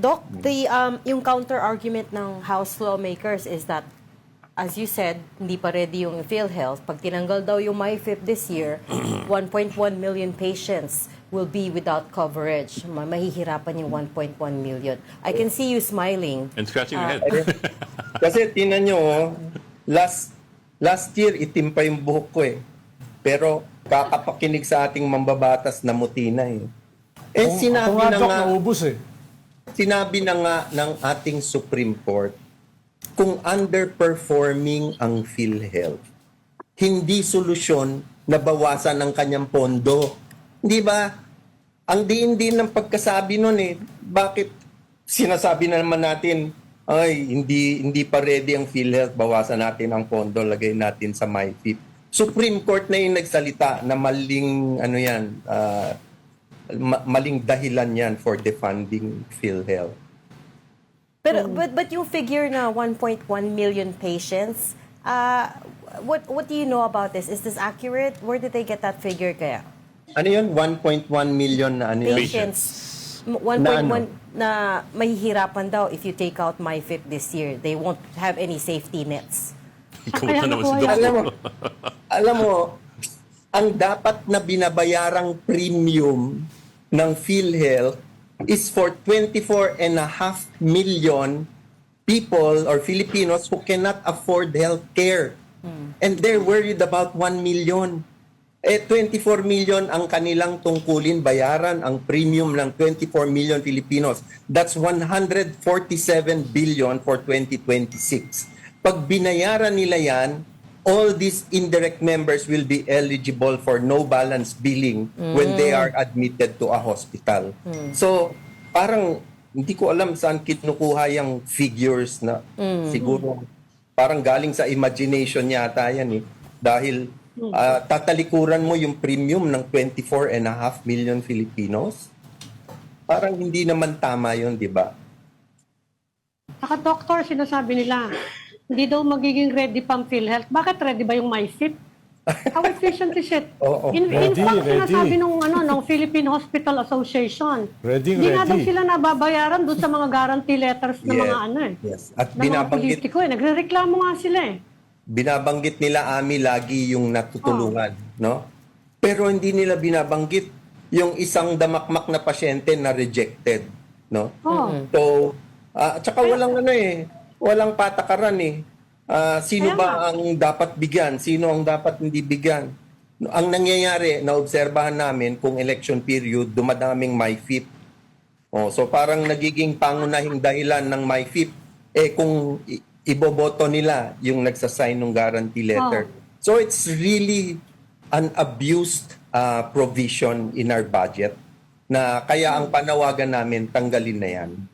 Doc, yung counter-argument ng House lawmakers is that, as you said, hindi pa ready yung PhilHealth. Pag tinanggal daw yung MyFIP this year, 1.1 million patients will be without coverage. Mahihirapan yung 1.1 million. I can see you smiling. And scratching your head. Kasi tinan nyo, last year itim pa yung buhok ko eh. Pero kakapakinig sa ating mambabatas na muti na eh. Ako nga, Doc, naubos eh. Sinabi na nga ng ating Supreme Court, kung underperforming ang PhilHealth, hindi solusyon na bawasan ang kanyang pondo. Hindi ba? Ang diin-din ng pagkasabi nun eh. Bakit sinasabi na naman natin, ay, hindi pa ready ang PhilHealth, bawasan natin ang pondo, lagay natin sa MyFIP. Supreme Court na yung nagsalita na maling, maling dahilan yan for defunding PhilHealth. But yung figure na 1.1 million patients, what do you know about this? Is this accurate? Where did they get that figure kaya? Ano yun? 1.1 million na ano yun? Patients. 1.1 na mahihirapan daw if you take out MyFIP this year. They won't have any safety nets. Kumusta naman si Doc? Alam mo, ang dapat na binabayarang premium ng PhilHealth is for 24.5 million people or Filipinos who cannot afford health care. And they're worried about 1 million. 24 million ang kanilang tungkulin bayaran ang premium ng 24 million Filipinos. That's 147 billion for 2026. Pag binayaran nila yan, all these indirect members will be eligible for no balance billing when they are admitted to a hospital. So, parang hindi ko alam saan kinukuha yung figures na siguro parang galing sa imagination yata yan eh. Dahil tatalikuran mo yung premium ng 24.5 million Filipinos. Parang hindi naman tama yun, di ba? Saka doktor, sinasabi nila, hindi daw magiging ready pang PhilHealth. Bakit ready ba yung MyFIP? How efficient is it? In fact, sinasabi nung Philippine Hospital Association, hindi nga daw sila nababayaran doon sa mga guarantee letters ng mga Yes. At ng mga politiko. Nagre-reklamo nga sila eh. Binabanggit nila Ami lagi yung natutulungan, no? Pero hindi nila binabanggit yung isang damakmak na pasyente na rejected, no? So, tsaka walang patakaran eh. Sino ba ang dapat bigyan? Sino ang dapat hindi bigyan? Ang nangyayari, naobserbahan namin kung election period, dumadaming MyFIP. So parang nagiging pangunahing dahilan ng MyFIP, kung iboboto nila yung nagsasign ng guarantee letter. So it's really an abused provision in our budget na kaya ang panawagan namin, tanggalin na yan.